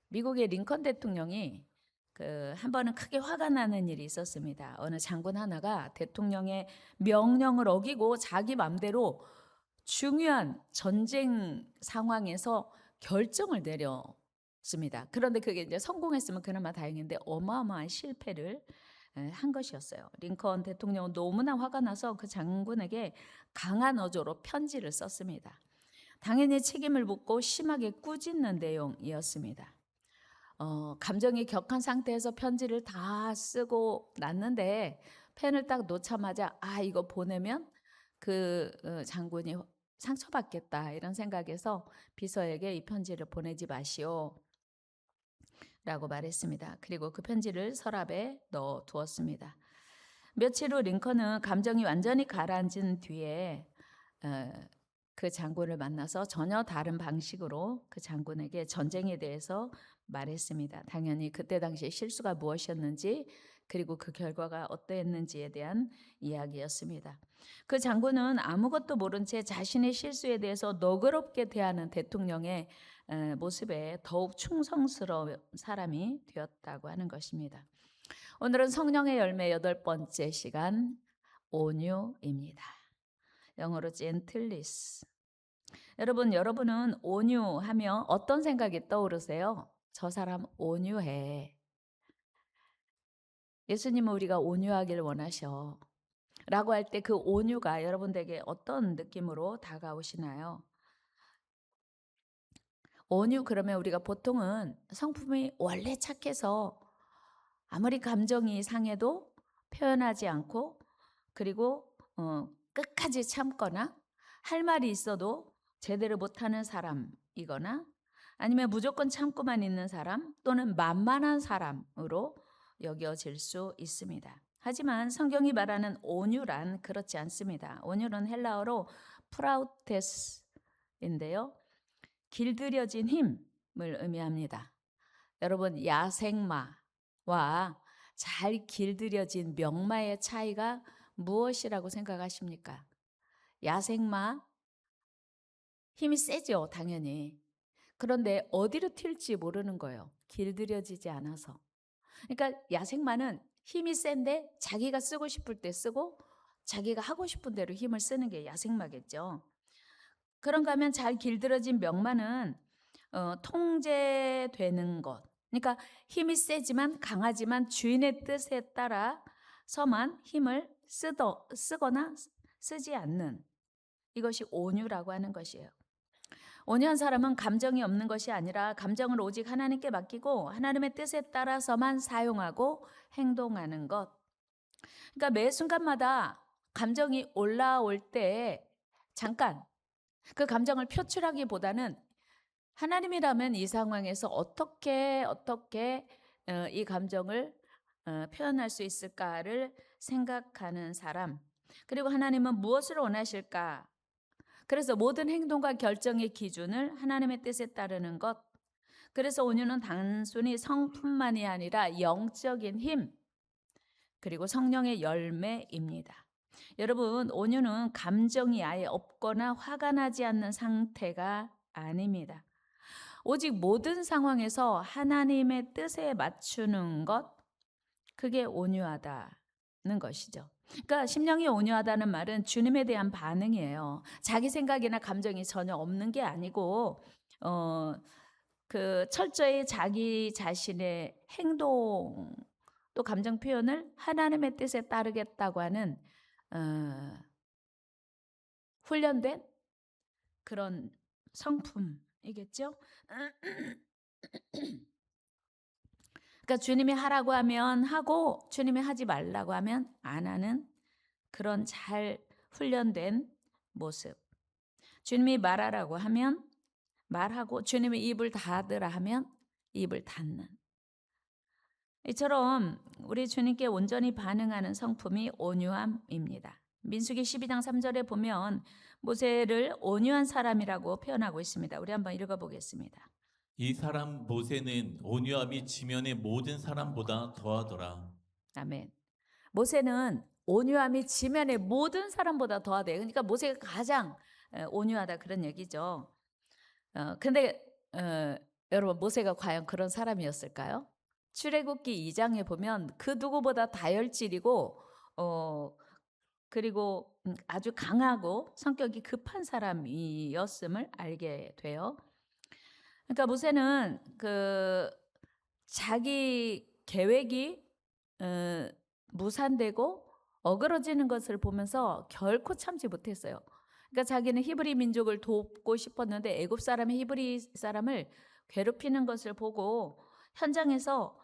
미국의 링컨 대통령이 한 번은 크게 화가 나는 일이 있었습니다. 어느 장군 하나가 대통령의 명령을 어기고 자기 맘대로 중요한 전쟁 상황에서 결정을 내렸습니다. 그런데 그게 이제 성공했으면 그나마 다행인데 어마어마한 실패를 한 것이었어요. 링컨 대통령은 너무나 화가 나서 그 장군에게 강한 어조로 편지를 썼습니다. 당연히 책임을 묻고 심하게 꾸짖는 내용이었습니다. 감정이 격한 상태에서 편지를 다 쓰고 났는데 펜을 딱 놓자마자 이거 보내면 장군이 상처받겠다 이런 생각에서 비서에게 이 편지를 보내지 마시오 라고 말했습니다. 그리고 그 편지를 서랍에 넣어 두었습니다. 며칠 후 링컨은 감정이 완전히 가라앉은 뒤에 어, 그 장군을 만나서 전혀 다른 방식으로 그 장군에게 전쟁에 대해서 말했습니다. 당연히 그때 당시에 실수가 무엇이었는지 그리고 그 결과가 어떠했는지에 대한 이야기였습니다. 그 장군은 아무것도 모른 채 자신의 실수에 대해서 너그럽게 대하는 대통령의 모습에 더욱 충성스러운 사람이 되었다고 하는 것입니다. 오늘은 성령의 열매 8번째 시간 온유입니다. 영어로 gentleness. 여러분은 온유하며 어떤 생각이 떠오르세요? 저 사람 온유해. 예수님은 우리가 온유하길 원하셔. 라고 할 때 그 온유가 여러분들에게 어떤 느낌으로 다가오시나요? 온유 그러면 우리가 보통은 성품이 원래 착해서 아무리 감정이 상해도 표현하지 않고 그리고 끝까지 참거나 할 말이 있어도 제대로 못하는 사람이거나 아니면 무조건 참고만 있는 사람 또는 만만한 사람으로 여겨질 수 있습니다. 하지만 성경이 말하는 온유란 그렇지 않습니다. 온유는 헬라어로 프라우테스인데요. 길들여진 힘을 의미합니다. 여러분 야생마와 잘 길들여진 명마의 차이가 무엇이라고 생각하십니까? 야생마 힘이 세죠, 당연히. 그런데 어디로 튈지 모르는 거예요. 길들여지지 않아서. 그러니까 야생마는 힘이 센데 자기가 쓰고 싶을 때 쓰고 자기가 하고 싶은 대로 힘을 쓰는 게 야생마겠죠. 그런가 하면 잘 길들여진 명마는 통제되는 것. 그러니까 힘이 세지만 강하지만 주인의 뜻에 따라서만 힘을 쓰거나 쓰지 않는 이것이 온유라고 하는 것이에요. 온유한 사람은 감정이 없는 것이 아니라 감정을 오직 하나님께 맡기고 하나님의 뜻에 따라서만 사용하고 행동하는 것. 그러니까 매 순간마다 감정이 올라올 때 잠깐 그 감정을 표출하기보다는 하나님이라면 이 상황에서 어떻게 이 감정을 표현할 수 있을까를 생각하는 사람. 그리고 하나님은 무엇을 원하실까? 그래서 모든 행동과 결정의 기준을 하나님의 뜻에 따르는 것. 그래서 온유는 단순히 성품만이 아니라 영적인 힘 그리고 성령의 열매입니다. 여러분, 온유는 감정이 아예 없거나 화가 나지 않는 상태가 아닙니다. 오직 모든 상황에서 하나님의 뜻에 맞추는 것, 그게 온유하다는 것이죠. 그러니까 심령이 온유하다는 말은 주님에 대한 반응이에요. 자기 생각이나 감정이 전혀 없는 게 아니고 철저히 자기 자신의 행동 또 감정 표현을 하나님의 뜻에 따르겠다고 하는 훈련된 그런 성품이겠죠. 그러니까 주님이 하라고 하면 하고 주님이 하지 말라고 하면 안 하는 그런 잘 훈련된 모습. 주님이 말하라고 하면 말하고 주님이 입을 닫으라 하면 입을 닫는. 이처럼 우리 주님께 온전히 반응하는 성품이 온유함입니다. 민수기 12장 3절에 보면 모세를 온유한 사람이라고 표현하고 있습니다. 우리 한번 읽어보겠습니다. 이 사람 모세는 온유함이 지면의 모든 사람보다 더하더라. 아멘. 모세는 온유함이 지면의 모든 사람보다 더하대. 그러니까 모세가 가장 온유하다 그런 얘기죠. 근데 여러분 모세가 과연 그런 사람이었을까요? 출애굽기 2장에 보면 그 누구보다 다혈질이고 그리고 아주 강하고 성격이 급한 사람이었음을 알게 돼요. 그러니까 모세는 그 자기 계획이 무산되고 어그러지는 것을 보면서 결코 참지 못했어요. 그러니까 자기는 히브리 민족을 돕고 싶었는데 애굽 사람이 히브리 사람을 괴롭히는 것을 보고 현장에서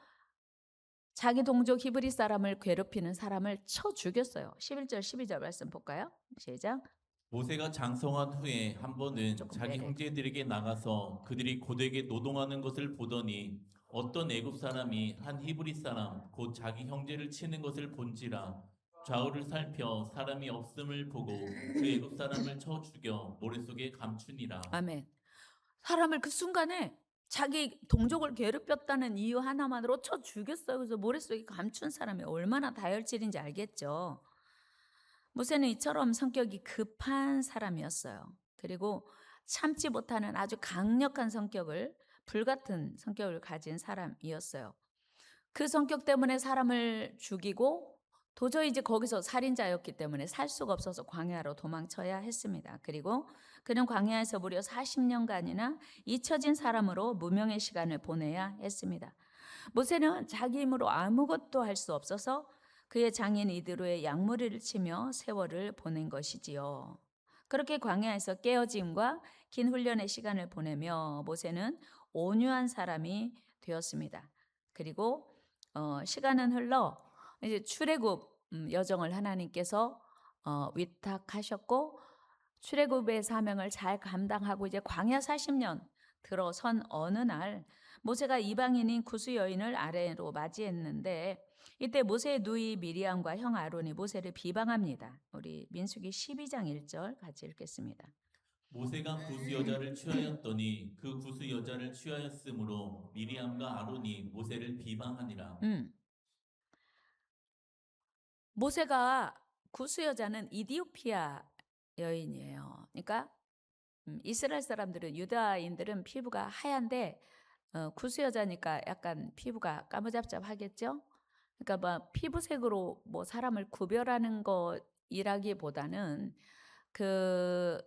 자기 동족 히브리 사람을 괴롭히는 사람을 쳐 죽였어요. 11절 12절 말씀 볼까요? 시작. 모세가 장성한 후에 한 번은 조금 자기 내려. 형제들에게 나가서 그들이 고되게 노동하는 것을 보더니 어떤 애굽 사람이 한 히브리 사람 곧 자기 형제를 치는 것을 본지라 좌우를 살펴 사람이 없음을 보고 그 애굽 사람을 쳐 죽여 모래 속에 감추니라. 아멘. 사람을 그 순간에 자기 동족을 괴롭혔다는 이유 하나만으로 쳐 죽였어요. 그래서 모래속에 감춘 사람이 얼마나 다혈질인지 알겠죠. 모세는 이처럼 성격이 급한 사람이었어요. 그리고 참지 못하는 아주 강력한 성격을, 불같은 성격을 가진 사람이었어요. 그 성격 때문에 사람을 죽이고 도저히 이제 거기서 살인자였기 때문에 살 수가 없어서 광야로 도망쳐야 했습니다. 그리고 그는 광야에서 무려 40년간이나 잊혀진 사람으로 무명의 시간을 보내야 했습니다. 모세는 자기 힘으로 아무것도 할 수 없어서 그의 장인 이드로의 양무리를 치며 세월을 보낸 것이지요. 그렇게 광야에서 깨어짐과 긴 훈련의 시간을 보내며 모세는 온유한 사람이 되었습니다. 그리고 시간은 흘러 이제 출애굽 여정을 하나님께서 위탁하셨고 출애굽의 사명을 잘 감당하고 이제 광야 40년 들어선 어느 날 모세가 이방인인 구스 여인을 아래로 맞이했는데 이때 모세의 누이 미리암과 형 아론이 모세를 비방합니다. 우리 민수기 12장 1절 같이 읽겠습니다. 모세가 구스 여자를 취하였더니 그 구스 여자를 취하였으므로 미리암과 아론이 모세를 비방하니라. 모세가 구스 여자는 이디오피아 여인이에요. 그러니까 이스라엘 사람들은 유다인들은 피부가 하얀데 구스 여자니까 약간 피부가 까무잡잡하겠죠. 그러니까 뭐 피부색으로 뭐 사람을 구별하는 것이라기보다는 그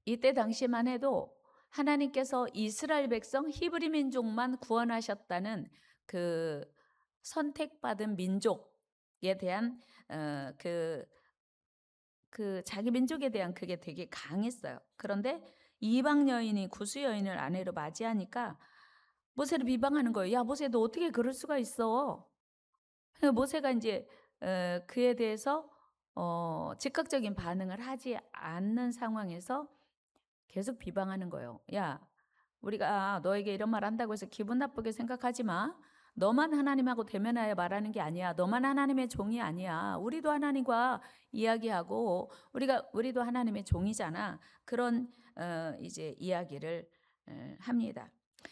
이때 당시만 해도 하나님께서 이스라엘 백성 히브리 민족만 구원하셨다는 그 선택받은 민족에 대한 그 자기 민족에 대한 그게 되게 강했어요. 그런데 이방 여인이 구스 여인을 아내로 맞이하니까 모세를 비방하는 거예요. 야, 모세 너 어떻게 그럴 수가 있어? 모세가 이제 그에 대해서 즉각적인 반응을 하지 않는 상황에서 계속 비방하는 거예요. 야, 우리가 너에게 이런 말 한다고 해서 기분 나쁘게 생각하지 마. 너만 하나님하고 대면하여 말하는 게 아니야. 너만 하나님의 종이 아니야. 우리도 하나님과 이야기하고 우리도 하나님의 종이잖아. 그런 이제 이야기를 합니다.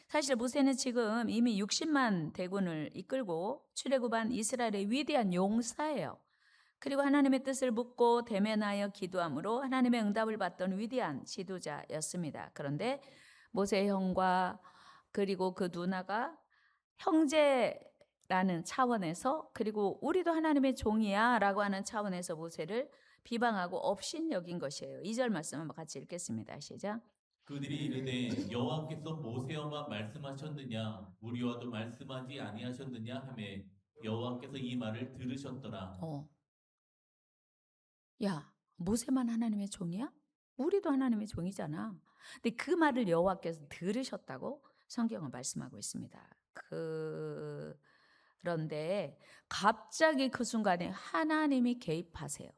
사실 모세는 지금 이미 60만 대군을 이끌고 출애굽한 이스라엘의 위대한 용사예요. 그리고 하나님의 뜻을 묻고 대면하여 기도함으로 하나님의 응답을 받던 위대한 지도자였습니다. 그런데 모세의 형과 그리고 그 누나가 형제라는 차원에서 그리고 우리도 하나님의 종이야 라고 하는 차원에서 모세를 비방하고 업신여긴 것이에요. 2절 말씀 한번 같이 읽겠습니다. 시작. 그들이 이르되 여호와께서 모세와만 말씀하셨느냐 우리와도 말씀하지 아니하셨느냐 하매 여호와께서 이 말을 들으셨더라. 야, 모세만 하나님의 종이야? 우리도 하나님의 종이잖아. 근데 그 말을 여호와께서 들으셨다고 성경은 말씀하고 있습니다. 그런데 갑자기 그 순간에 하나님이 개입하세요.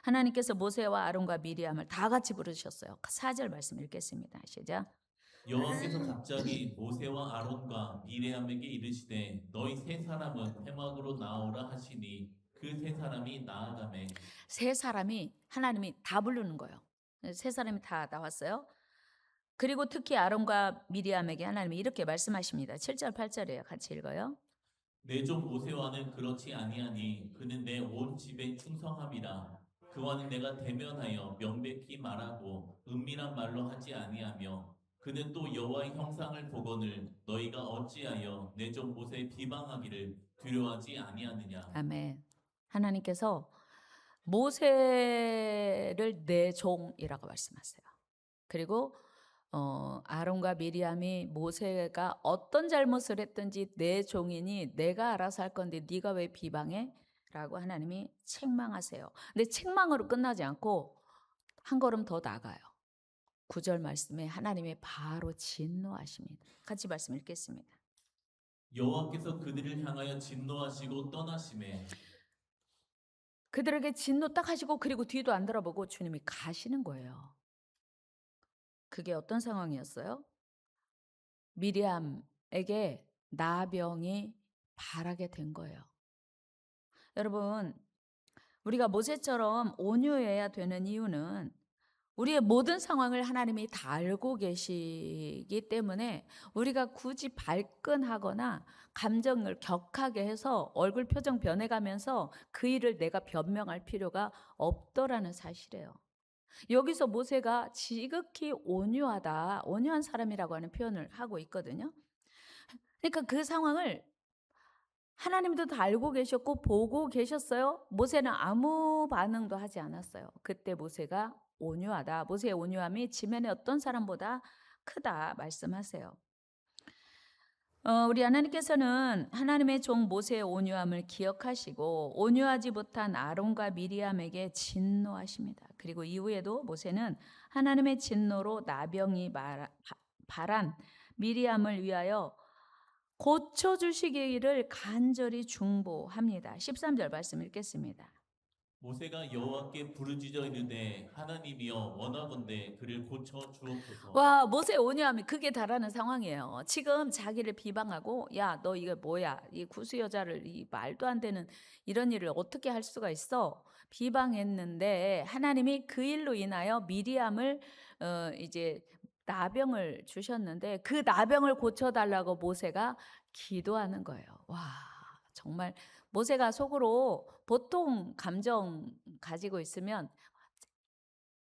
하나님께서 모세와 아론과 미리암을 다 같이 부르셨어요. 4절 말씀 읽겠습니다. 시작. 여호와께서 갑자기 모세와 아론과 미레암에게 이르시되 너희 세 사람은 회막으로 나오라 하시니 그 세 사람이 나아가매. 세 사람이 하나님이 다 부르는 거예요. 세 사람이 다 나왔어요. 그리고 특히 아론과 미리암에게 하나님이 이렇게 말씀하십니다. 7절 8절이에요. 같이 읽어요. 내 종 모세와는 그렇지 아니하니 그는 내 온 집에 충성함이라. 그와는 내가 대면하여 명백히 말하고 은밀한 말로 하지 아니하며 그는 또 여호와의 형상을 보거늘 너희가 어찌하여 내 종 모세의 비방하기를 두려워하지 아니하느냐. 아멘. 하나님께서 모세를 내 종이라고 말씀하세요. 그리고 아론과 미리암이 모세가 어떤 잘못을 했든지 내 종이니 내가 알아서 할 건데 네가 왜 비방해? 라고 하나님이 책망하세요. 근데 책망으로 끝나지 않고 한 걸음 더 나가요. 9절 말씀에 하나님이 바로 진노하십니다. 같이 말씀 읽겠습니다. 여호와께서 그들을 향하여 진노하시고 떠나심에 그들에게 진노 딱 하시고 그리고 뒤도 안 돌아보고 주님이 가시는 거예요. 그게 어떤 상황이었어요? 미리암에게 나병이 발하게 된 거예요. 여러분, 우리가 모세처럼 온유해야 되는 이유는 우리의 모든 상황을 하나님이 다 알고 계시기 때문에 우리가 굳이 발끈하거나 감정을 격하게 해서 얼굴 표정 변해가면서 그 일을 내가 변명할 필요가 없더라는 사실이에요. 여기서 모세가 지극히 온유하다, 온유한 사람이라고 하는 표현을 하고 있거든요. 그러니까 그 상황을 하나님도 다 알고 계셨고 보고 계셨어요. 모세는 아무 반응도 하지 않았어요. 그때 모세가 온유하다. 모세의 온유함이 지면의 어떤 사람보다 크다 말씀하세요. 우리 하나님께서는 하나님의 종 모세의 온유함을 기억하시고 온유하지 못한 아론과 미리암에게 진노하십니다. 그리고 이후에도 모세는 하나님의 진노로 나병이 발한 미리암을 위하여 고쳐주시기를 간절히 중보합니다. 13절 말씀 읽겠습니다. 모세가 여호와께 부르짖어 이르되 하나님이여 원하건대 그를 고쳐 주옵소서. 와, 모세의 온유함이 극에 달하는 상황이에요. 지금 자기를 비방하고 야, 너 이게 뭐야? 이 구수 여자를 이 말도 안 되는 이런 일을 어떻게 할 수가 있어? 비방했는데 하나님이 그 일로 인하여 미리암을 이제 나병을 주셨는데 그 나병을 고쳐달라고 모세가 기도하는 거예요. 와, 정말 모세가 속으로 보통 감정 가지고 있으면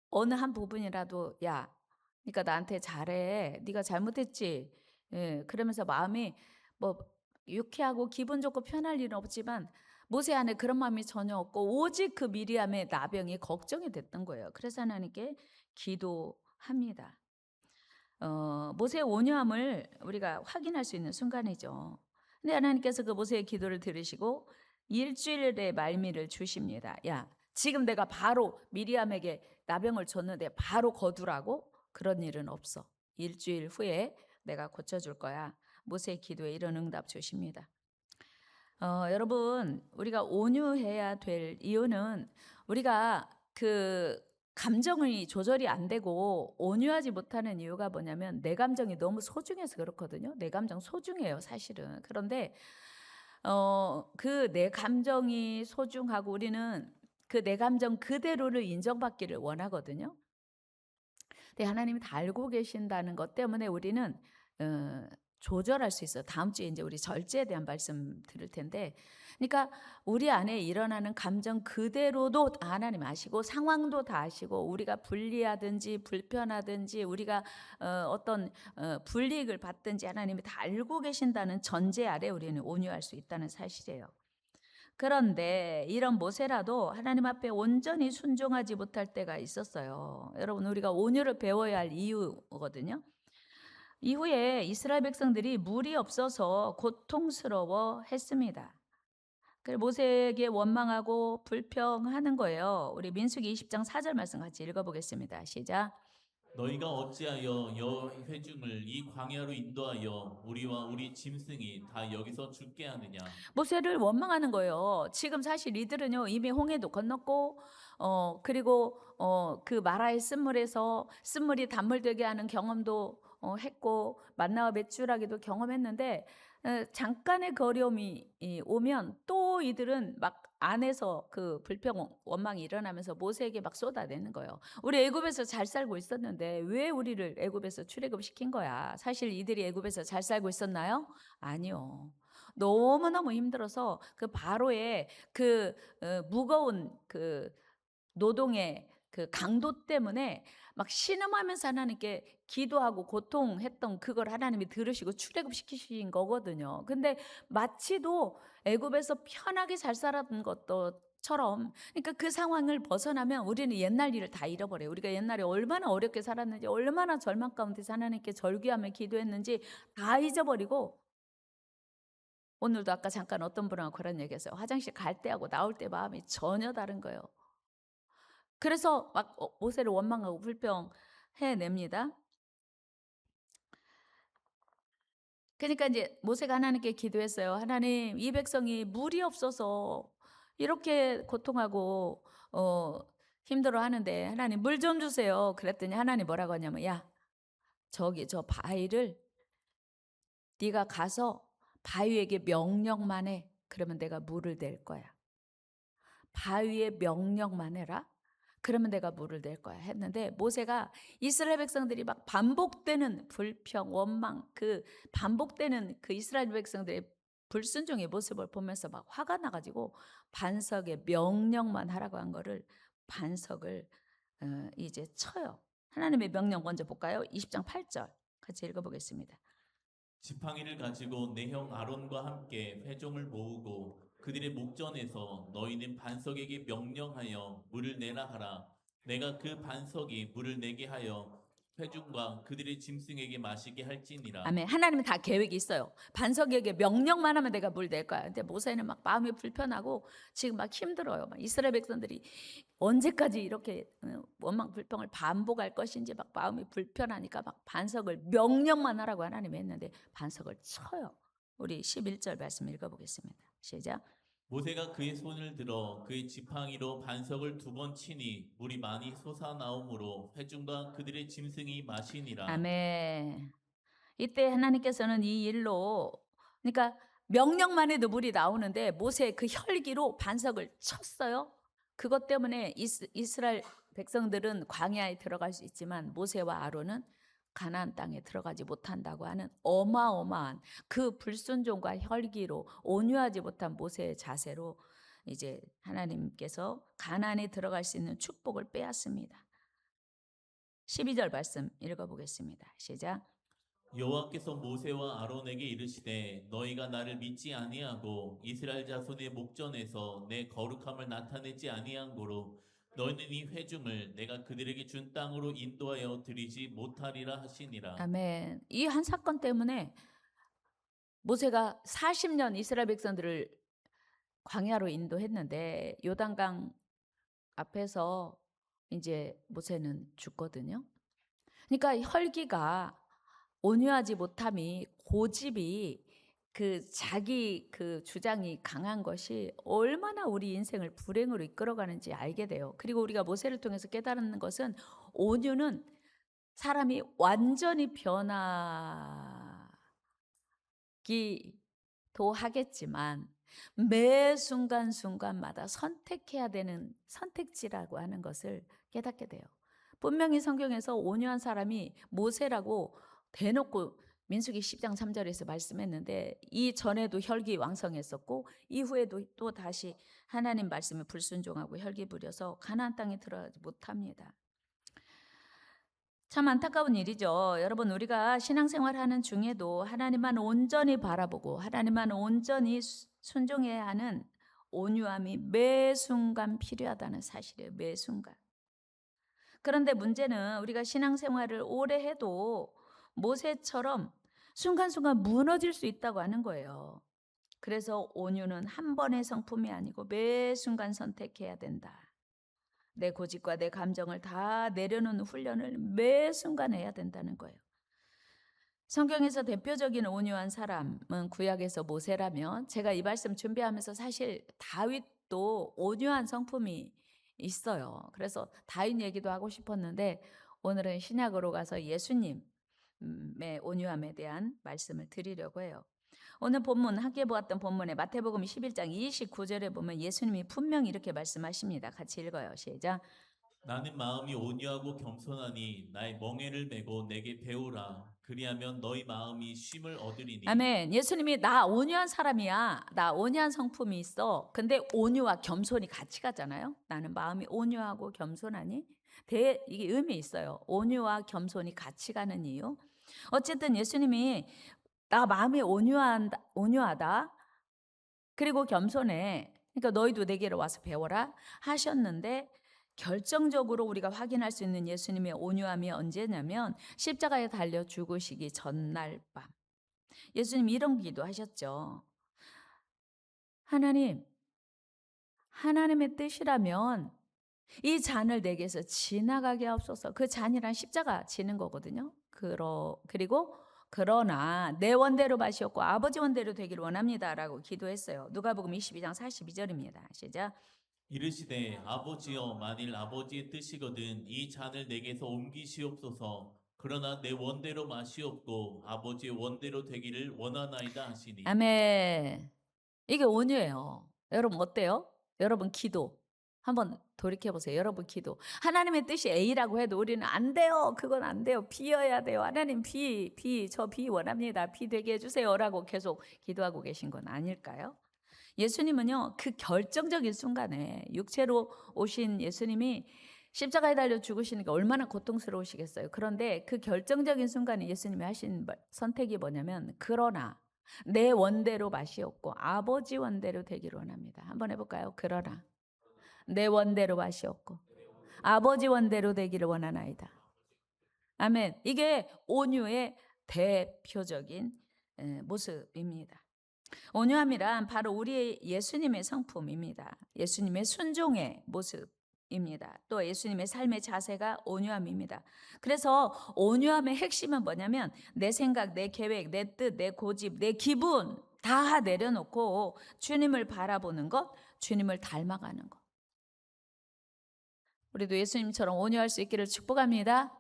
어느 한 부분이라도 야, 그러니까 나한테 잘해. 네가 잘못했지. 예, 그러면서 마음이 뭐 유쾌하고 기분 좋고 편할 일은 없지만 모세 안에 그런 마음이 전혀 없고 오직 그 미리암의 나병이 걱정이 됐던 거예요. 그래서 하나님께 기도합니다. 모세의 온유함을 우리가 확인할 수 있는 순간이죠. 근데 하나님께서 그 모세의 기도를 들으시고 일주일의 말미를 주십니다. 야, 지금 내가 바로 미리암에게 나병을 줬는데 바로 거두라고? 그런 일은 없어. 일주일 후에 내가 고쳐줄 거야. 모세의 기도에 이런 응답 주십니다. 여러분, 우리가 온유해야 될 이유는 우리가 그 감정이 조절이 안 되고 온유하지 못하는 이유가 뭐냐면 내 감정이 너무 소중해서 그렇거든요. 내 감정 소중해요, 사실은. 그런데 그 내 감정이 소중하고 우리는 그 내 감정 그대로를 인정받기를 원하거든요. 근데 하나님이 다 알고 계신다는 것 때문에 우리는 조절할 수 있어요. 다음 주에 이제 우리 절제에 대한 말씀 들을 텐데, 그러니까 우리 안에 일어나는 감정 그대로도 다 하나님 아시고 상황도 다 아시고 우리가 불리하든지 불편하든지 우리가 어떤 불이익을 받든지 하나님이 다 알고 계신다는 전제 아래 우리는 온유할 수 있다는 사실이에요. 그런데 이런 모세라도 하나님 앞에 온전히 순종하지 못할 때가 있었어요. 여러분, 우리가 온유를 배워야 할 이유거든요. 이후에 이스라엘 백성들이 물이 없어서 고통스러워 했습니다. 그래서 모세에게 원망하고 불평하는 거예요. 우리 민수기 20장 4절 말씀 같이 읽어보겠습니다. 시작. 너희가 어찌하여 여호와의 회중을 이 광야로 인도하여 우리와 우리 짐승이 다 여기서 죽게 하느냐. 모세를 원망하는 거예요. 지금 사실 이들은요 이미 홍해도 건넜고 그리고 그 마라의 쓴물에서 쓴물이 단물 되게 하는 경험도 했고 만나와 메추라기도 경험했는데 잠깐의 어려움이 오면 또 이들은 막 안에서 그 불평 원망이 일어나면서 모세에게 막 쏟아내는 거예요. 우리 애굽에서 잘 살고 있었는데 왜 우리를 애굽에서 출애굽시킨 거야? 사실 이들이 애굽에서 잘 살고 있었나요? 아니요. 너무너무 힘들어서 그 바로의 그 무거운 그 노동의 그 강도 때문에 막 신음하면서 하나님께 기도하고 고통했던 그걸 하나님이 들으시고 출애굽시키신 거거든요. 근데 마치도 애굽에서 편하게 잘 살았던 것처럼, 그러니까 그 상황을 벗어나면 우리는 옛날 일을 다 잃어버려요. 우리가 옛날에 얼마나 어렵게 살았는지, 얼마나 절망 가운데서 하나님께 절규하며 기도했는지 다 잊어버리고, 오늘도 아까 잠깐 어떤 분하고 그런 얘기했어요. 화장실 갈 때하고 나올 때 마음이 전혀 다른 거예요. 그래서 막 모세를 원망하고 불평해냅니다. 그러니까 이제 모세가 하나님께 기도했어요. 하나님, 이 백성이 물이 없어서 이렇게 고통하고 힘들어하는데 하나님 물 좀 주세요. 그랬더니 하나님 뭐라고 하냐면, 야, 저기 저 바위를 네가 가서 바위에게 명령만 해. 그러면 내가 물을 낼 거야. 바위에 명령만 해라. 그러면 내가 물을 낼 거야 했는데, 모세가 이스라엘 백성들이 막 반복되는 불평, 원망, 그 반복되는 그 이스라엘 백성들의 불순종의 모습을 보면서 막 화가 나가지고 반석에 명령만 하라고 한 거를 반석을 이제 쳐요. 하나님의 명령 먼저 볼까요? 20장 8절 같이 읽어보겠습니다. 지팡이를 가지고 내 형 아론과 함께 회중을 모으고 그들의 목전에서 너희는 반석에게 명령하여 물을 내라 하라. 내가 그 반석이 물을 내게 하여 회중과 그들의 짐승에게 마시게 할지니라. 아멘. 하나님은 다 계획이 있어요. 반석에게 명령만 하면 내가 물 낼 거야. 근데 모세는 막 마음이 불편하고 지금 막 힘들어요. 막 이스라엘 백성들이 언제까지 이렇게 원망 불평을 반복할 것인지 막 마음이 불편하니까 막 반석을 명령만 하라고 하나님이 했는데 반석을 쳐요. 우리 11절 말씀 읽어보겠습니다. 시작. 모세가 그의 손을 들어 그의 지팡이로 반석을 2번 치니 물이 많이 솟아나오므로 회중과 그들의 짐승이 마시니라. 아멘. 이때 하나님께서는 이 일로, 그러니까 명령만 해도 물이 나오는데 모세의 그 혈기로 반석을 쳤어요. 그것 때문에 이스라엘 백성들은 광야에 들어갈 수 있지만 모세와 아론은 가나안 땅에 들어가지 못한다고 하는 어마어마한 그 불순종과 혈기로, 온유하지 못한 모세의 자세로 이제 하나님께서 가나안에 들어갈 수 있는 축복을 빼앗습니다. 12절 말씀 읽어보겠습니다. 시작. 여호와께서 모세와 아론에게 이르시되 너희가 나를 믿지 아니하고 이스라엘 자손의 목전에서 내 거룩함을 나타내지 아니한 고로 너희는 이 회중을 내가 그들에게 준 땅으로 인도하여 드리지 못하리라 하시니라. 아멘. 이 한 사건 때문에 모세가 40년 이스라엘 백성들을 광야로 인도했는데 요단강 앞에서 이제 모세는 죽거든요. 그러니까 혈기가, 온유하지 못함이, 고집이, 그 자기 그 주장이 강한 것이 얼마나 우리 인생을 불행으로 이끌어가는지 알게 돼요. 그리고 우리가 모세를 통해서 깨달는 것은 온유는 사람이 완전히 변하기도 하겠지만 매 순간순간마다 선택해야 되는 선택지라고 하는 것을 깨닫게 돼요. 분명히 성경에서 온유한 사람이 모세라고 대놓고 민수기 10장 3절에서 말씀했는데, 이 전에도 혈기 왕성했었고 이후에도 또 다시 하나님 말씀에 불순종하고 혈기 부려서 가나안 땅에 들어가지 못합니다. 참 안타까운 일이죠. 여러분, 우리가 신앙생활하는 중에도 하나님만 온전히 바라보고 하나님만 온전히 순종해야 하는 온유함이 매 순간 필요하다는 사실이에요. 매 순간. 그런데 문제는 우리가 신앙생활을 오래 해도 모세처럼 순간순간 무너질 수 있다고 하는 거예요. 그래서 온유는 한 번의 성품이 아니고 매 순간 선택해야 된다. 내 고집과 내 감정을 다 내려놓는 훈련을 매 순간 해야 된다는 거예요. 성경에서 대표적인 온유한 사람은 구약에서 모세라면, 제가 이 말씀 준비하면서 사실 다윗도 온유한 성품이 있어요. 그래서 다윗 얘기도 하고 싶었는데 오늘은 신약으로 가서 예수님의 온유함에 대한 말씀을 드리려고 해요. 오늘 본문, 함께 보았던 본문에 마태복음 11장 29절에 보면 예수님이 분명히 이렇게 말씀하십니다. 같이 읽어요. 시작. 나는 마음이 온유하고 겸손하니 나의 멍에를 메고 내게 배우라. 그리하면 너희 마음이 쉼을 얻으리니. 아멘. 예수님이 나 온유한 사람이야. 나 온유한 성품이 있어. 근데 온유와 겸손이 같이 가잖아요. 나는 마음이 온유하고 겸손하니 이게 의미 있어요. 온유와 겸손이 같이 가는 이유. 어쨌든 예수님이 나 마음이 온유하다. 그리고 겸손해. 그러니까 너희도 내게로 와서 배워라 하셨는데 결정적으로 우리가 확인할 수 있는 예수님의 온유함이 언제냐면 십자가에 달려 죽으시기 전날 밤. 예수님 이런 기도하셨죠. 하나님의 뜻이라면 이 잔을 내게서 지나가게 하옵소서. 그 잔이란 십자가 지는 거거든요. 그리고 그러나 내 원대로 마시옵고 아버지 원대로 되기를 원합니다라고 기도했어요. 누가복음 22장 42절입니다. 시작. 이르시되 아버지여 만일 아버지의 뜻이거든 이 잔을 내게서 옮기시옵소서. 그러나 내 원대로 마시옵고 아버지의 원대로 되기를 원하나이다 하시니. 아멘. 이게 온유예요. 여러분 어때요? 여러분 기도 한번 돌이켜 보세요. 여러분 기도. 하나님의 뜻이 A라고 해도 우리는 안 돼요. 그건 안 돼요. B여야 돼요. 하나님 저 B 원합니다. B 되게 해주세요라고 계속 기도하고 계신 건 아닐까요? 예수님은요, 그 결정적인 순간에 육체로 오신 예수님이 십자가에 달려 죽으시니까 얼마나 고통스러우시겠어요. 그런데 그 결정적인 순간에 예수님이 하신 선택이 뭐냐면 그러나 내 원대로 마시옵고 아버지 원대로 되기를 원합니다. 한번 해볼까요? 그러나 내 원대로 마시옵고 아버지 원대로 되기를 원하나이다. 아멘. 이게 온유의 대표적인 모습입니다. 온유함이란 바로 우리 예수님의 성품입니다. 예수님의 순종의 모습입니다. 또 예수님의 삶의 자세가 온유함입니다. 그래서 온유함의 핵심은 뭐냐면 내 생각, 내 계획, 내 뜻, 내 고집, 내 기분 다 내려놓고 주님을 바라보는 것, 주님을 닮아가는 것. 우리도 예수님처럼 온유할 수 있기를 축복합니다.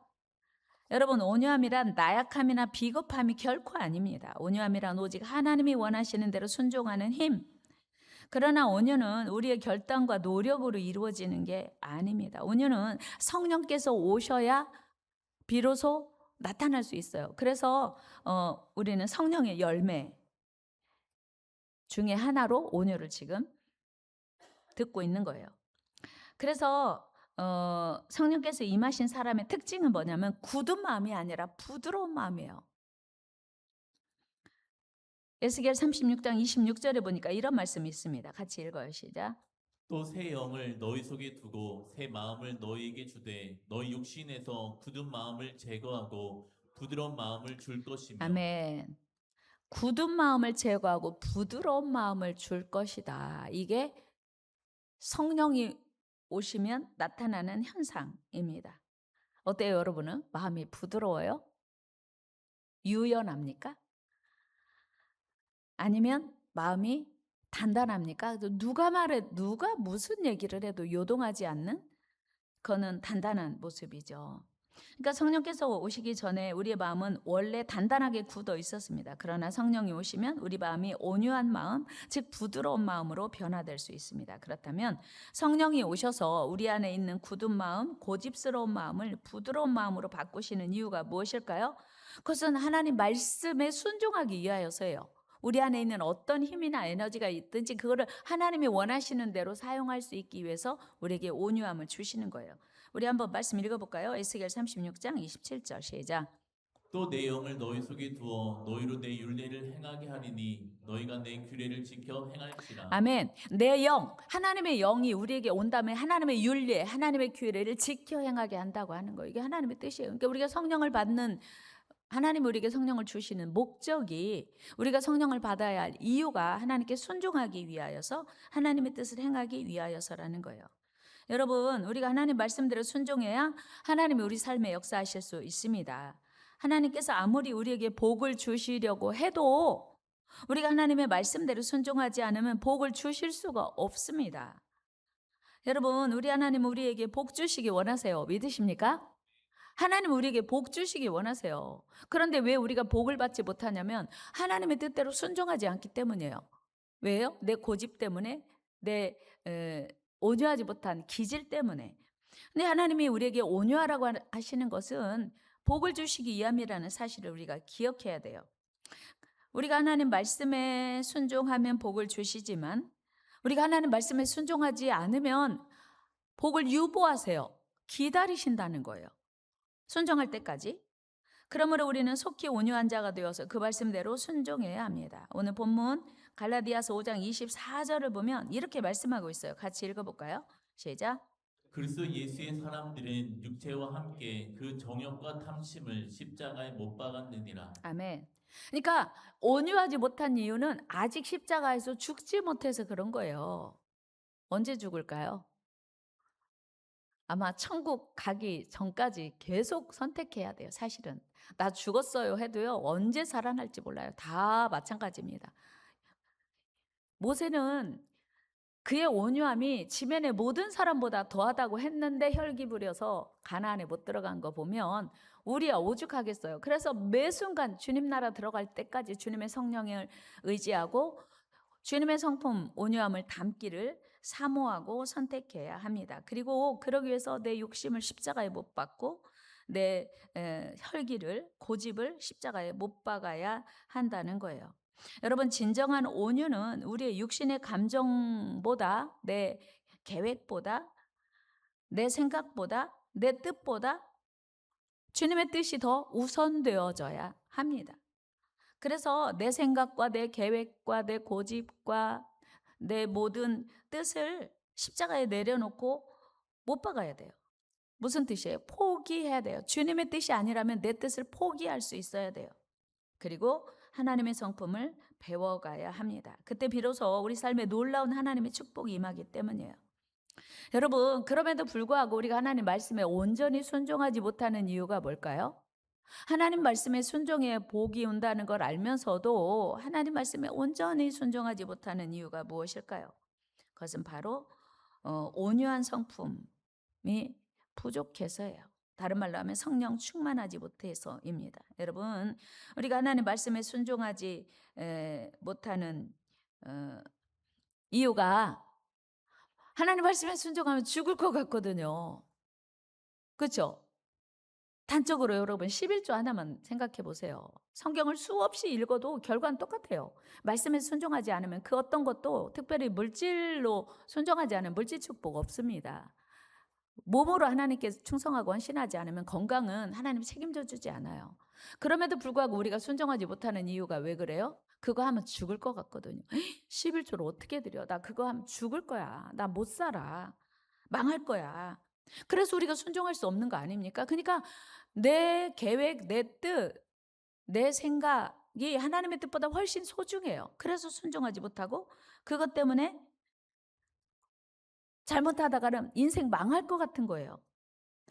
여러분 온유함이란 나약함이나 비겁함이 결코 아닙니다. 온유함이란 오직 하나님이 원하시는 대로 순종하는 힘. 그러나 온유는 우리의 결단과 노력으로 이루어지는 게 아닙니다. 온유는 성령께서 오셔야 비로소 나타날 수 있어요. 그래서 우리는 성령의 열매 중에 하나로 온유를 지금 듣고 있는 거예요. 그래서 성령께서 임하신 사람의 특징은 뭐냐면 굳은 마음이 아니라 부드러운 마음이에요. 에스겔 36장 26절에 보니까 이런 말씀이 있습니다. 같이 읽어요. 시작. 또 새 영을 너희 속에 두고 새 마음을 너희에게 주되 너희 육신에서 굳은 마음을 제거하고 부드러운 마음을 줄 것이며. 아멘. 굳은 마음을 제거하고 부드러운 마음을 줄 것이다. 이게 성령이 오시면 나타나는 현상입니다. 어때요, 여러분은? 마음이 부드러워요? 유연합니까? 아니면 마음이 단단합니까? 누가 무슨 얘기를 해도 요동하지 않는 그거는 단단한 모습이죠. 그러니까 성령께서 오시기 전에 우리의 마음은 원래 단단하게 굳어 있었습니다. 그러나 성령이 오시면 우리 마음이 온유한 마음, 즉 부드러운 마음으로 변화될 수 있습니다. 그렇다면 성령이 오셔서 우리 안에 있는 굳은 마음, 고집스러운 마음을 부드러운 마음으로 바꾸시는 이유가 무엇일까요? 그것은 하나님 말씀에 순종하기 위하여서예요. 우리 안에 있는 어떤 힘이나 에너지가 있든지 그거를 하나님이 원하시는 대로 사용할 수 있기 위해서 우리에게 온유함을 주시는 거예요. 우리 한번 말씀 읽어볼까요? 에스겔 36장 27절 시작. 또 내 영을 너희 속에 두어 너희로 내 율례를 행하게 하리니 너희가 내 규례를 지켜 행할지라. 아멘. 내 영, 하나님의 영이 우리에게 온다면 하나님의 율례, 하나님의 규례를 지켜 행하게 한다고 하는 거예요. 이게 하나님의 뜻이에요. 그러니까 우리가 성령을 받는 하나님 우리에게 성령을 주시는 목적이 우리가 성령을 받아야 할 이유가 하나님께 순종하기 위하여서 하나님의 뜻을 행하기 위하여서라는 거예요. 여러분 우리가 하나님 말씀대로 순종해야 하나님이 우리 삶에 역사하실 수 있습니다. 하나님께서 아무리 우리에게 복을 주시려고 해도 우리가 하나님의 말씀대로 순종하지 않으면 복을 주실 수가 없습니다. 여러분 우리 하나님 우리에게 복 주시기 원하세요. 믿으십니까? 하나님 우리에게 복 주시기 원하세요. 그런데 왜 우리가 복을 받지 못하냐면 하나님의 뜻대로 순종하지 않기 때문이에요. 왜요? 내 고집 때문에, 내 온유하지 못한 기질 때문에. 근데 하나님이 우리에게 온유하라고 하시는 것은 복을 주시기 위함이라는 사실을 우리가 기억해야 돼요. 우리가 하나님 말씀에 순종하면 복을 주시지만 우리가 하나님 말씀에 순종하지 않으면 복을 유보하세요. 기다리신다는 거예요. 순종할 때까지. 그러므로 우리는 속히 온유한 자가 되어서 그 말씀대로 순종해야 합니다. 오늘 본문 갈라디아서 5장 24절을 보면 이렇게 말씀하고 있어요. 같이 읽어볼까요? 시작. 그리스도 예수의 사람들은 육체와 함께 그 정욕과 탐심을 십자가에 못 박았느니라. 아멘. 그러니까 온유하지 못한 이유는 아직 십자가에서 죽지 못해서 그런 거예요. 언제 죽을까요? 아마 천국 가기 전까지 계속 선택해야 돼요. 사실은 나 죽었어요 해도요, 언제 살아날지 몰라요. 다 마찬가지입니다. 모세는 그의 온유함이 지면의 모든 사람보다 더하다고 했는데 혈기 부려서 가나안에 못 들어간 거 보면 우리야 오죽하겠어요. 그래서 매 순간 주님 나라 들어갈 때까지 주님의 성령을 의지하고 주님의 성품 온유함을 담기를 사모하고 선택해야 합니다. 그리고 그러기 위해서 내 욕심을 십자가에 못 박고 내 혈기를 고집을 십자가에 못 박아야 한다는 거예요. 여러분, 진정한 온유는 우리의 육신의 감정보다 내 계획보다 내 생각보다 내 뜻보다 주님의 뜻이 더 우선되어져야 합니다. 그래서 내 생각과 내 계획과 내 고집과 내 모든 뜻을 십자가에 내려놓고 못 박아야 돼요. 무슨 뜻이에요? 포기해야 돼요. 주님의 뜻이 아니라면 내 뜻을 포기할 수 있어야 돼요. 그리고 하나님의 성품을 배워가야 합니다. 그때 비로소 우리 삶에 놀라운 하나님의 축복이 임하기 때문이에요. 여러분, 그럼에도 불구하고 우리가 하나님 말씀에 온전히 순종하지 못하는 이유가 뭘까요? 하나님 말씀에 순종해 복이 온다는 걸 알면서도 하나님 말씀에 온전히 순종하지 못하는 이유가 무엇일까요? 그것은 바로 온유한 성품이 부족해서예요. 다른 말로 하면 성령 충만하지 못해서입니다. 여러분, 우리가 하나님 말씀에 순종하지 못하는 이유가 하나님 말씀에 순종하면 죽을 것 같거든요. 그렇죠? 단적으로 여러분 11조 하나만 생각해 보세요. 성경을 수없이 읽어도 결과는 똑같아요. 말씀에 순종하지 않으면 그 어떤 것도, 특별히 물질로 순종하지 않으면 물질 축복 없습니다. 몸으로 하나님께 충성하고 헌신하지 않으면 건강은 하나님 책임져 주지 않아요. 그럼에도 불구하고 우리가 순종하지 못하는 이유가 왜 그래요? 그거 하면 죽을 것 같거든요. 11조를 어떻게 드려? 나 그거 하면 죽을 거야. 나 못 살아. 망할 거야. 그래서 우리가 순종할 수 없는 거 아닙니까? 그러니까 내 계획, 내 뜻, 내 생각이 하나님의 뜻보다 훨씬 소중해요. 그래서 순종하지 못하고 그것 때문에 잘못하다가는 인생 망할 것 같은 거예요.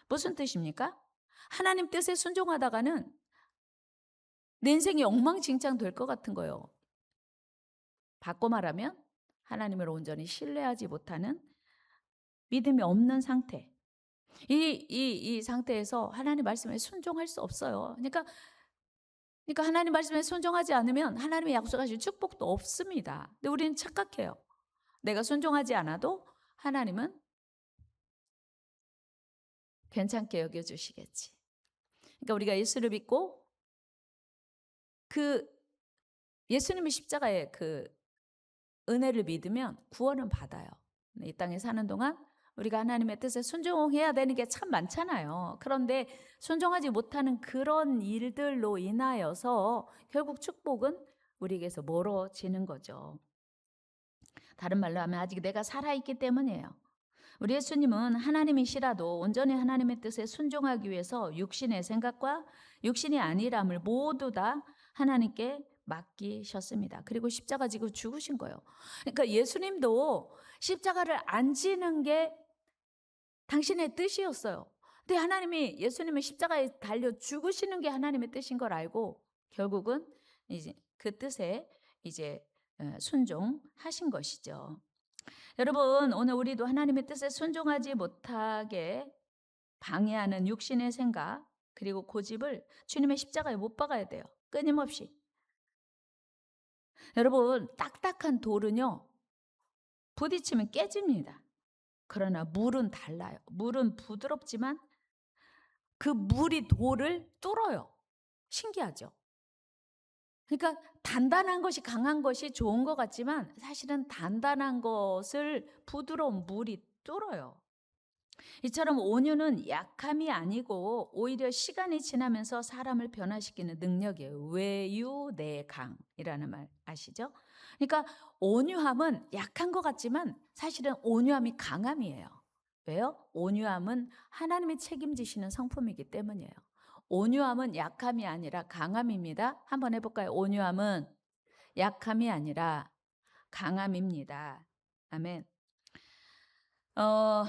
무슨 뜻입니까? 하나님 뜻에 순종하다가는 내 인생이 엉망진창 될 것 같은 거예요. 바꿔 말하면 하나님을 온전히 신뢰하지 못하는 믿음이 없는 상태. 이 상태에서 하나님 말씀에 순종할 수 없어요. 그러니까 하나님 말씀에 순종하지 않으면 하나님의 약속하신 축복도 없습니다. 근데 우리는 착각해요. 내가 순종하지 않아도 하나님은 괜찮게 여겨주시겠지. 그러니까 우리가 예수를 믿고 그 예수님의 십자가의 그 은혜를 믿으면 구원은 받아요. 이 땅에 사는 동안 우리가 하나님의 뜻에 순종해야 되는 게 참 많잖아요. 그런데 순종하지 못하는 그런 일들로 인하여서 결국 축복은 우리에게서 멀어지는 거죠. 다른 말로 하면 아직 내가 살아있기 때문이에요. 우리 예수님은 하나님이시라도 온전히 하나님의 뜻에 순종하기 위해서 육신의 생각과 육신이 아니람을 모두 다 하나님께 맡기셨습니다. 그리고 십자가 지고 죽으신 거예요. 그러니까 예수님도 십자가를 안 지는 게 당신의 뜻이었어요. 근데 하나님이 예수님의 십자가에 달려 죽으시는 게 하나님의 뜻인 걸 알고 결국은 이제 그 뜻에 이제 순종하신 것이죠. 여러분, 오늘 우리도 하나님의 뜻에 순종하지 못하게 방해하는 육신의 생각 그리고 고집을 주님의 십자가에 못 박아야 돼요. 끊임없이. 여러분, 딱딱한 돌은요 부딪히면 깨집니다. 그러나 물은 달라요. 물은 부드럽지만 그 물이 돌을 뚫어요. 신기하죠? 그러니까 단단한 것이 강한 것이 좋은 것 같지만 사실은 단단한 것을 부드러운 물이 뚫어요. 이처럼 온유는 약함이 아니고 오히려 시간이 지나면서 사람을 변화시키는 능력이에요. 외유내강이라는 말 아시죠? 그러니까 온유함은 약한 것 같지만 사실은 온유함이 강함이에요. 왜요? 온유함은 하나님이 책임지시는 성품이기 때문이에요. 온유함은 약함이 아니라 강함입니다. 한번 해볼까요? 온유함은 약함이 아니라 강함입니다. 아멘. 어,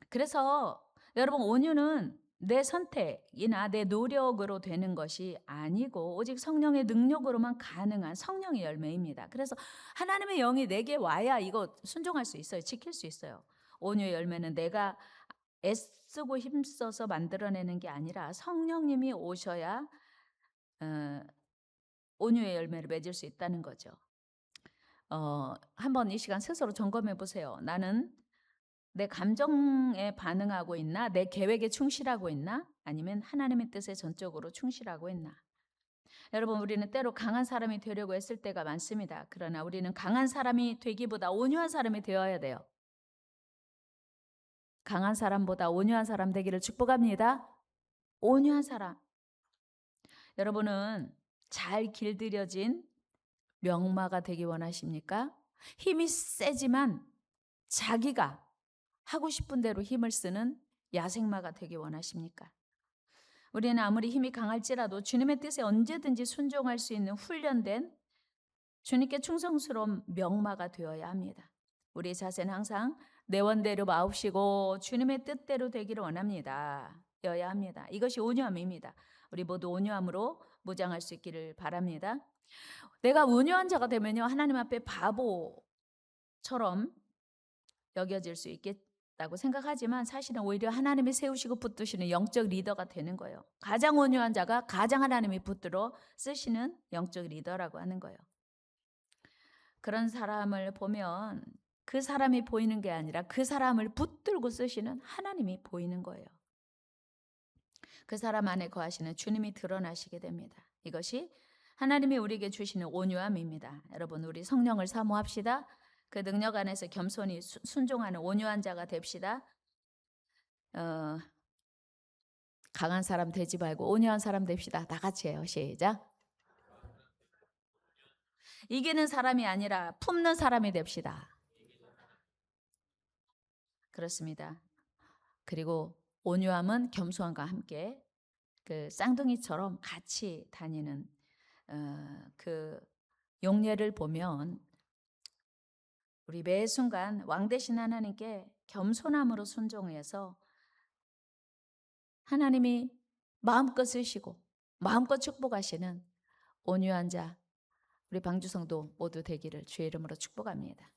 그래서 여러분 온유는 내 선택이나 내 노력으로 되는 것이 아니고 오직 성령의 능력으로만 가능한 성령의 열매입니다. 그래서 하나님의 영이 내게 와야 이거 순종할 수 있어요. 지킬 수 있어요. 온유의 열매는 내가 애쓰고 힘써서 만들어내는 게 아니라 성령님이 오셔야 온유의 열매를 맺을 수 있다는 거죠. 한번 이 시간 스스로 점검해 보세요. 나는 내 감정에 반응하고 있나? 내 계획에 충실하고 있나? 아니면 하나님의 뜻에 전적으로 충실하고 있나? 여러분, 우리는 때로 강한 사람이 되려고 했을 때가 많습니다. 그러나 우리는 강한 사람이 되기보다 온유한 사람이 되어야 돼요. 강한 사람보다 온유한 사람 되기를 축복합니다. 온유한 사람. 여러분은 잘 길들여진 명마가 되기 원하십니까? 힘이 세지만 자기가 하고 싶은 대로 힘을 쓰는 야생마가 되기 원하십니까? 우리는 아무리 힘이 강할지라도 주님의 뜻에 언제든지 순종할 수 있는 훈련된 주님께 충성스러운 명마가 되어야 합니다. 우리의 자세는 항상 내 원대로 마옵시고 주님의 뜻대로 되기를 원합니다. 여야 합니다. 이것이 온유함입니다. 우리 모두 온유함으로 무장할 수 있기를 바랍니다. 내가 온유한 자가 되면요 하나님 앞에 바보처럼 여겨질 수 있겠다고 생각하지만 사실은 오히려 하나님이 세우시고 붙드시는 영적 리더가 되는 거예요. 가장 온유한 자가 가장 하나님이 붙들어 쓰시는 영적 리더라고 하는 거예요. 그런 사람을 보면 그 사람이 보이는 게 아니라 그 사람을 붙들고 쓰시는 하나님이 보이는 거예요. 그 사람 안에 거하시는 주님이 드러나시게 됩니다. 이것이 하나님이 우리에게 주시는 온유함입니다. 여러분 우리 성령을 사모합시다. 그 능력 안에서 겸손히 순종하는 온유한 자가 됩시다. 강한 사람 되지 말고 온유한 사람 됩시다. 다 같이 해요. 시작. 이기는 사람이 아니라 품는 사람이 됩시다. 그렇습니다. 그리고 온유함은 겸손함과 함께 그 쌍둥이처럼 같이 다니는 그 용례를 보면 우리 매 순간 왕 대신 하나님께 겸손함으로 순종해서 하나님이 마음껏 쓰시고 마음껏 축복하시는 온유한 자 우리 방주성도 모두 되기를 주의 이름으로 축복합니다.